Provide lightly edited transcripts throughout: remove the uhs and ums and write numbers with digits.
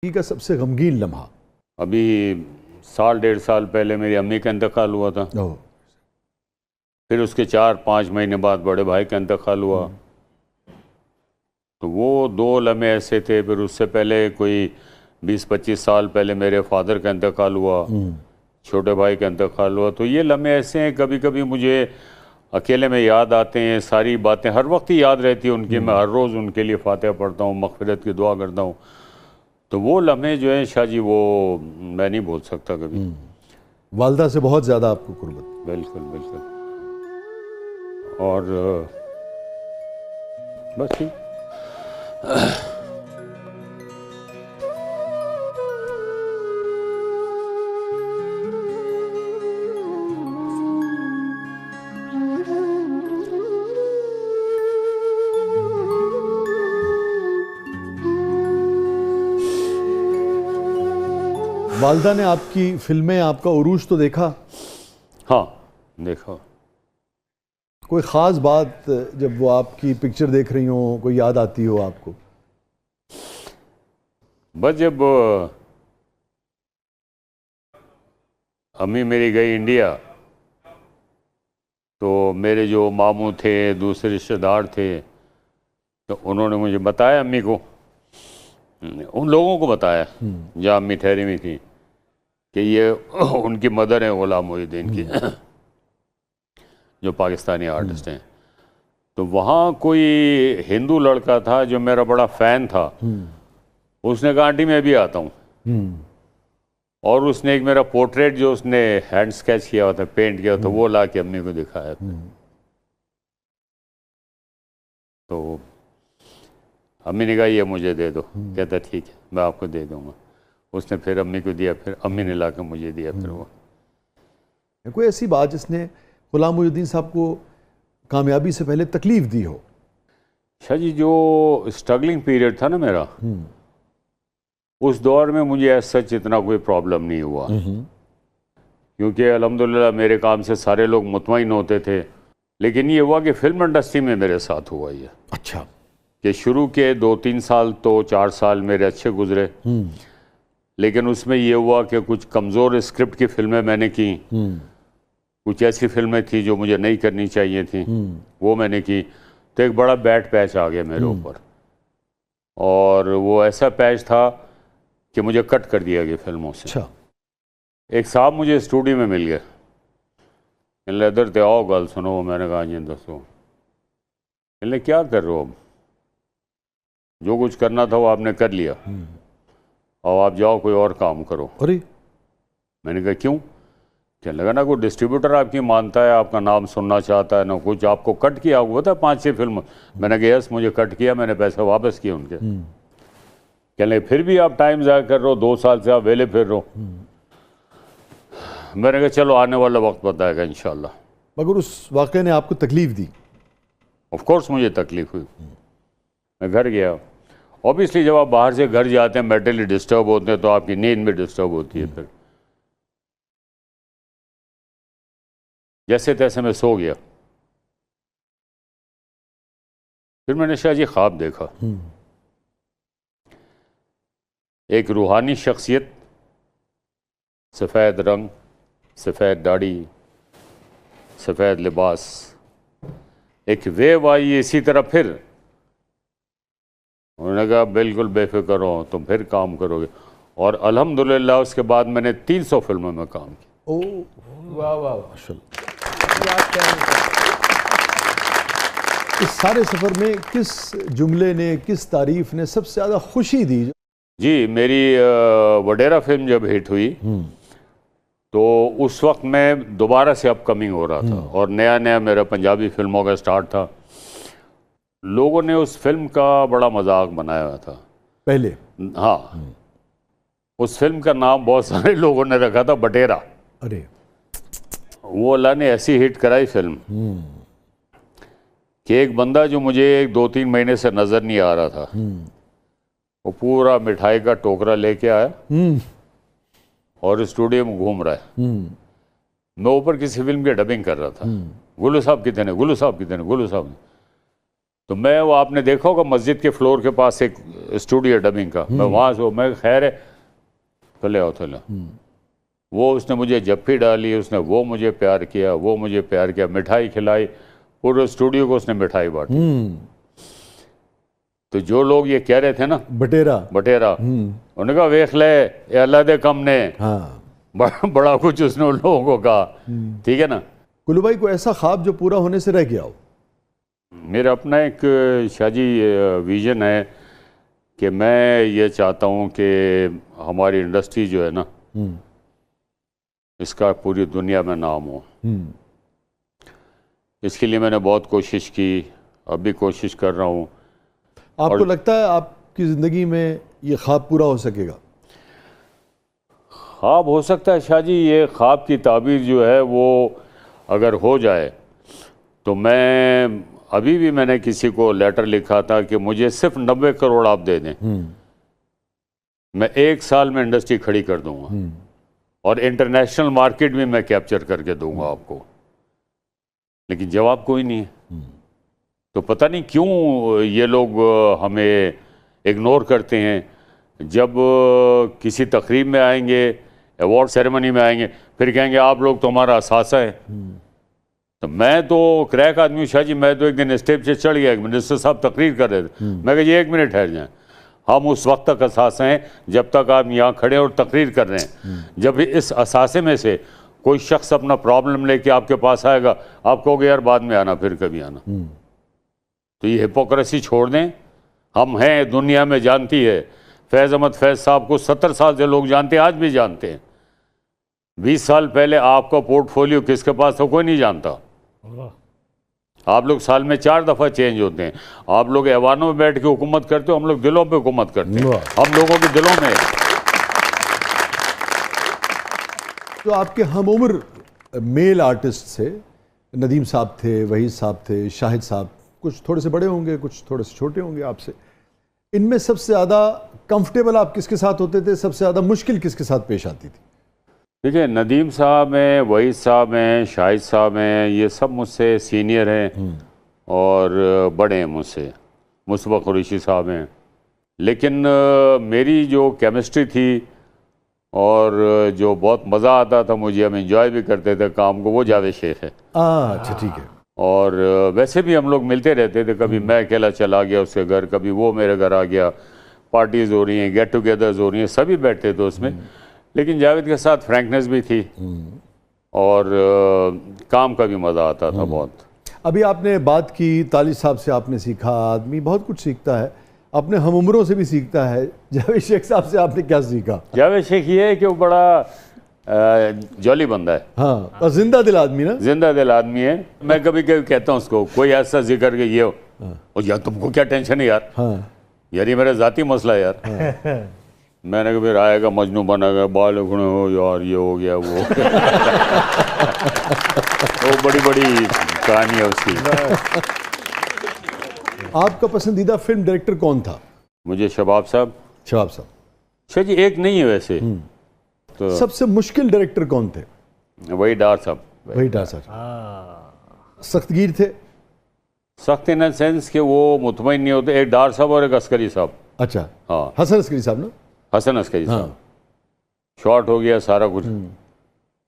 का सबसे गमगीन लम्हा? अभी साल 1.5 साल पहले मेरी अम्मी का इंतकाल हुआ था। फिर उसके 4-5 महीने बाद बड़े भाई का इंतकाल हुआ। तो वो 2 लम्हे ऐसे थे। फिर उससे पहले कोई 20-25 साल पहले मेरे फादर का इंतकाल हुआ, छोटे भाई का इंतकाल हुआ। तो ये लम्हे ऐसे हैं, कभी कभी मुझे अकेले में याद आते हैं। सारी बातें हर वक्त ही याद रहती हैं उनकी। मैं हर रोज़ उनके लिए फातिहा पढ़ता हूँ, मग़फ़िरत की दुआ करता हूँ। तो वो लम्हे जो हैं शाह जी, वो मैं नहीं भूल सकता कभी। वालदा से बहुत ज़्यादा आपको कुर्बत? बिल्कुल बिल्कुल। और बस ठीक। वालदा ने आपकी फिल्में, आपका उरूज तो देखा? हाँ देखा। कोई ख़ास बात जब वो आपकी पिक्चर देख रही हो, कोई याद आती हो आपको? बस जब अम्मी मेरी गई इंडिया, तो मेरे जो मामू थे, दूसरे रिश्तेदार थे, तो उन्होंने मुझे बताया, अम्मी को, उन लोगों को बताया जहाँ अम्मी ठहरी हुई थी, कि ये उनकी मदर है गुलाम मोहिउद्दीन की, जो पाकिस्तानी आर्टिस्ट हैं। तो वहाँ कोई हिंदू लड़का था जो मेरा बड़ा फ़ैन था। उसने कहा आंटी मैं भी आता हूँ। और उसने एक मेरा पोर्ट्रेट जो उसने हैंड स्केच किया हुआ था, पेंट किया था, वो ला के अम्मी को दिखाया था। तो अम्मी ने कहा ये मुझे दे दो। कहता ठीक है मैं आपको दे दूँगा। उसने फिर अम्मी को दिया, फिर अम्मी ने ला के मुझे दिया। फिर वो कोई ऐसी बात जिसने गुलाम मोहिउद्दीन साहब को कामयाबी से पहले तकलीफ दी हो? शाह जी, जो स्ट्रगलिंग पीरियड था ना मेरा, उस दौर में मुझे ऐसा सच इतना कोई प्रॉब्लम नहीं हुआ, क्योंकि अल्हम्दुलिल्लाह मेरे काम से सारे लोग मुतमईन होते थे। लेकिन ये हुआ कि फिल्म इंडस्ट्री में मेरे साथ हुआ ये। अच्छा। कि शुरू के 2-3 साल तो 4 साल मेरे अच्छे गुजरे, लेकिन उसमें ये हुआ कि कुछ कमज़ोर स्क्रिप्ट की फिल्में मैंने की, कुछ ऐसी फिल्में थी जो मुझे नहीं करनी चाहिए थी, वो मैंने की। तो एक बड़ा बैड पैच आ गया मेरे ऊपर, और वो ऐसा पैच था कि मुझे कट कर दिया गया फिल्मों से। अच्छा। एक साहब मुझे स्टूडियो में मिल गए, इधर ते आओ गल सुनो। मैंने कहा जी दसो। कहने क्या कर रहे हो? अब जो कुछ करना था वो आपने कर लिया, और आप जाओ कोई और काम करो। अरे! मैंने कहा क्यों? कहने लगा ना कोई डिस्ट्रीब्यूटर आपकी मानता है, आपका नाम सुनना चाहता है ना कुछ, आपको कट किया हुआ था 5-6 फिल्म। मैंने कहा यस मुझे कट किया, मैंने पैसे वापस किए उनके। कहने फिर भी आप टाइम ज़ाया कर रहे हो, 2 साल से आप वेले फिर रहे हो। मैंने कहा चलो आने वाला वक्त बताएगा इंशाल्लाह। मगर उस वाक़े ने आपको तकलीफ़ दी? ऑफ कोर्स मुझे तकलीफ हुई। मैं घर गया। ऑब्वियसली जब आप बाहर से घर जाते हैं, मेंटली डिस्टर्ब होते हैं, तो आपकी नींद भी डिस्टर्ब होती है। फिर जैसे तैसे मैं सो गया। फिर मैंने शाह जी ख्वाब देखा, एक रूहानी शख्सियत, सफ़ेद रंग, सफ़ेद दाढ़ी, सफ़ेद लिबास, एक वेव आई इसी तरह। फिर उन्होंने कहा बिल्कुल बेफिक्र हो, तुम फिर काम करोगे। और अल्हम्दुलिल्लाह उसके बाद मैंने 300 फिल्मों में काम किया। ओह वाह वाह माशाल्लाह। इस सारे सफ़र में किस जुमले ने, किस तारीफ़ ने सबसे ज़्यादा खुशी दी? जी, मेरी वडेरा फिल्म जब हिट हुई, तो उस वक्त मैं दोबारा से अपकमिंग हो रहा था, और नया नया मेरा पंजाबी फिल्मों का स्टार्ट था। लोगों ने उस फिल्म का बड़ा मजाक बनाया हुआ था पहले। हाँ, उस फिल्म का नाम बहुत सारे लोगों ने रखा था बटेरा। अरे! वो अल्लाह ने ऐसी हिट कराई फिल्म कि एक बंदा जो मुझे 2-3 महीने से नज़र नहीं आ रहा था, वो पूरा मिठाई का टोकरा लेके आया और स्टूडियो में घूम रहा है। मैं ऊपर किसी फिल्म की डबिंग कर रहा था। गुल्लू साहब कितने, गुल्लू साहब कितने, गुल्लू साहब। तो मैं वो आपने देखा होगा मस्जिद के फ्लोर के पास एक स्टूडियो डबिंग का, मैं वहाँ से मैं खैर है चले आओ चले, वो उसने मुझे जप्फी डाली, उसने वो मुझे प्यार किया, वो मुझे प्यार किया, मिठाई खिलाई, पूरे स्टूडियो को उसने मिठाई बांटी। तो जो लोग ये कह रहे थे ना बटेरा बटेरा, उन्होंने कहा वेख ले ये अल्लाह दे कम ने, हाँ। बड़ा कुछ उसने उन लोगों को कहा, ठीक है ना। कुल्लू भाई को ऐसा ख्वाब जो पूरा होने से रह गया हो? मेरा अपना एक शाजी विजन है कि मैं ये चाहता हूँ कि हमारी इंडस्ट्री जो है ना इसका पूरी दुनिया में नाम हो। इसके लिए मैंने बहुत कोशिश की, अब भी कोशिश कर रहा हूँ। आपको लगता है आपकी ज़िंदगी में ये ख्वाब पूरा हो सकेगा? ख्वाब हो सकता है शाहजी, ये ख्वाब की ताबीर जो है वो अगर हो जाए तो मैं अभी भी मैंने किसी को लेटर लिखा था कि मुझे सिर्फ 90 करोड़ आप दे दें, मैं 1 साल में इंडस्ट्री खड़ी कर दूंगा और इंटरनेशनल मार्केट भी मैं कैप्चर करके दूंगा आपको। लेकिन जवाब कोई नहीं है। तो पता नहीं क्यों ये लोग हमें इग्नोर करते हैं। जब किसी तकरीब में आएंगे, अवार्ड सेरेमनी में आएंगे, फिर कहेंगे आप लोग तो हमारा असासा है। तो मैं तो क्रैक आदमी हूँ शाह जी, मैं तो एक दिन स्टेज से चढ़ गया, मिनिस्टर साहब तकरीर कर रहे थे, मैं कहा ये 1 मिनट ठहर जाएं, हम उस वक्त तक असासे हैं जब तक आप यहाँ खड़े और तकरीर कर रहे हैं। जब इस असासे में से कोई शख्स अपना प्रॉब्लम लेके आपके पास आएगा, आप कहोगे यार बाद में आना, फिर कभी आना। तो ये हिपोक्रेसी छोड़ दें। हम हैं, दुनिया में जानती है। फैज़ अहमद फैज़ साहब को 70 साल से लोग जानते हैं, आज भी जानते हैं। 20 साल पहले आपका पोर्टफोलियो किसके पास था कोई नहीं जानता। आप लोग साल में 4 दफ़ा चेंज होते हैं। आप लोग ऐवानों में बैठ के हुकूमत करते हो, हम लोग दिलों पे हुकूमत करते हैं, हम लोगों के दिलों में। तो आपके हम उम्र मेल आर्टिस्ट से नदीम साहब थे, वहीद साहब थे, शाहिद साहब, कुछ थोड़े से बड़े होंगे, कुछ थोड़े से छोटे होंगे आपसे। इनमें सबसे ज़्यादा कंफर्टेबल आप किसके साथ होते थे? सबसे ज़्यादा मुश्किल किसके साथ पेश आती थी? देखिए, नदीम साहब हैं, वहीद साहब हैं, शाहिद साहब हैं, ये सब मुझसे सीनियर हैं और बड़े हैं मुझसे। मुस्तफ़ा कुरैशी साहब हैं। लेकिन मेरी जो केमिस्ट्री थी और जो बहुत मज़ा आता था मुझे, हम इंजॉय भी करते थे काम को, वो जावेद शेख है। अच्छा, ठीक है। और वैसे भी हम लोग मिलते रहते थे, कभी मैं अकेला चला गया उसके घर, कभी वो मेरे घर आ गया, पार्टीज़ हो रही हैं, गेट टुगेदर्स हो रही हैं, सभी बैठते थे उसमें। लेकिन जावेद के साथ फ्रैंकनेस भी थी और काम का भी मज़ा आता था बहुत। अभी आपने बात की तालिब साहब से आपने सीखा, आदमी बहुत कुछ सीखता है, अपने हम उम्रों से भी सीखता है। जावेद शेख साहब से आपने क्या सीखा? जावेद शेख ये है कि वो बड़ा जॉली बंदा है। हाँ, और जिंदा दिल आदमी ना, जिंदा दिल आदमी है। मैं कभी कभी कहता हूँ उसको, कोई ऐसा जिक्र के ये हो और यार तुमको क्या टेंशन है यार, यार ये मेरा ज़ाती मसला है यार। मैंने कभी आएगा मजनू बना गया, बाल उखड़े हो यार, ये हो गया वो वो बड़ी बड़ी कहानी है उसकी। आपका पसंदीदा फिल्म डायरेक्टर कौन था? मुझे शबाब साहब। शबाब साहब शाह जी एक नहीं है वैसे तो। सबसे मुश्किल डायरेक्टर कौन थे? वही डार साहब। वही डार साहब सख्तगीर थे। सख्त इन सेंस कि वो मुतमईन नहीं होते। एक डार साहब और एक अस्करी साहब। अच्छा, हाँ, हसन अस्करी साहब ना? हसन अस्करी साहब। शॉर्ट हो गया सारा कुछ।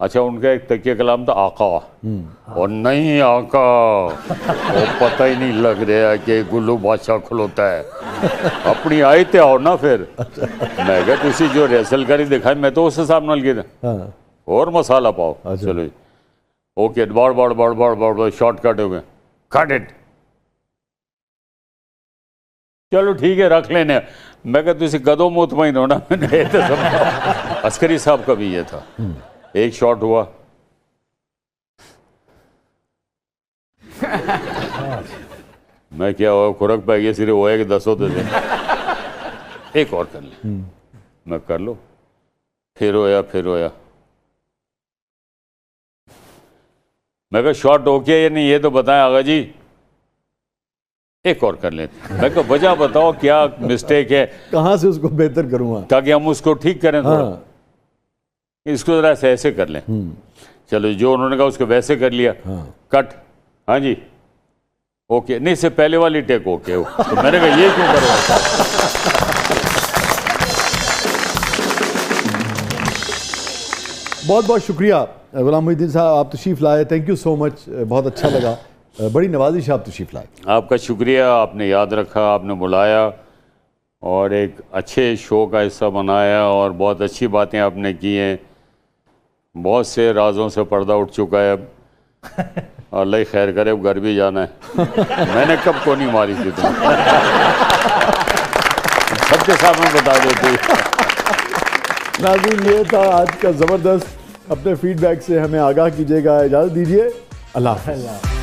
अच्छा, उनका एक तकिया कलाम था आका, और नहीं आका वो पता ही नहीं लग रहा कि गुल्लू बादशाह खलोता है। अपनी आयते आओ ना फिर। मैं क्या तुसी जो रेसल करी दिखाई, मैं तो उस हिसाब नाल गिरा और मसाला पाओ। चलो ओके, बाड़ बाड़ बाड़ बाड़ बाड़ शॉर्टकट हो गए, कट इट, चलो ठीक है रख लेने। मैं क्या तुसी कदों मुतमईन हो ना। मैंने तो अस्करी साहब का भी ये था। एक शॉट हुआ, मैं क्या हुआ, खुरक पै गया सिर्फ वो है कि 10 होते थे। एक और कर ले, मैं कर लो, फिर होया फिर होया। मैं कहा शॉट ओके या नहीं ये तो बताएं आगा जी। एक और कर लेते। मैं कहा वजह बताओ क्या मिस्टेक है, कहाँ से उसको बेहतर करूँगा ताकि हम उसको ठीक करें थोड़ा। इसको जरा ऐसे कर लें। चलो जो उन्होंने कहा उसको वैसे कर लिया। कट। हाँ जी, ओके नहीं, इससे पहले वाली टेक ओके तो मैंने कहा ये क्यों करवा। बहुत बहुत शुक्रिया गुलाम मोहिउद्दीन साहब, आप तशरीफ़ लाए, थैंक यू सो मच, बहुत अच्छा लगा, बड़ी नवाजिश आप तशरीफ़ लाए। आपका शुक्रिया, आपने याद रखा, आपने बुलाया और एक अच्छे शो का हिस्सा बनाया और बहुत अच्छी बातें आपने की हैं। बहुत से राजों से पर्दा उठ चुका है अब, अल्लाह ही खैर करे, अब घर भी जाना है। मैंने कब को नहीं मारी थी तुम, सबके सामने बता देती। नाज़रीन, ये था आज का ज़बरदस्त। अपने फीडबैक से हमें आगाह कीजिएगा। इजाज़त दीजिए, अल्लाह हाफ़िज़।